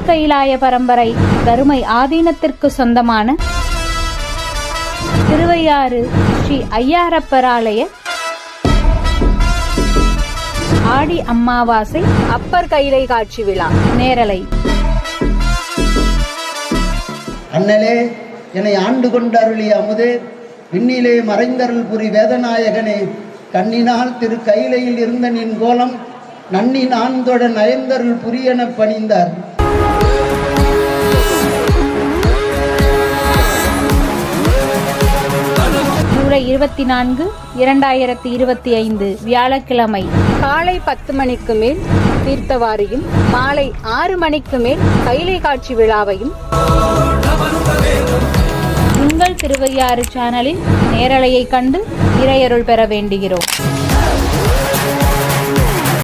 திருக்கைலாய பரம்பரை தருமை ஆதீனத்திற்கு சொந்தமான திருவையாறு ஸ்ரீ ஐயாரப்பர் ஆலய ஆடி அமாவாசை அப்பர் கைலை காட்சி விழா நேரலை. அண்ணலே, என்னை ஆண்டு கொண்டருளிய அமுதே, விண்ணிலே மறைந்தருள் புரி வேதநாயகனே, கண்ணினால் திரு கைலையில் இருந்த நின் கோலம் நன்னி நான்தொட நயந்தருள் புரியன பணிந்தார். ஜூலை 24, 2025 வியாழக்கிழமை காலை 10 மணிக்கு மேல் தீர்த்தவாரியும் மாலை 6 மணிக்கு மேல் கைலை காட்சி விழாவையும் உங்கள் திருவையாறு சேனலில் நேரலையை கண்டு இறையருள் பெற வேண்டுகிறோம்.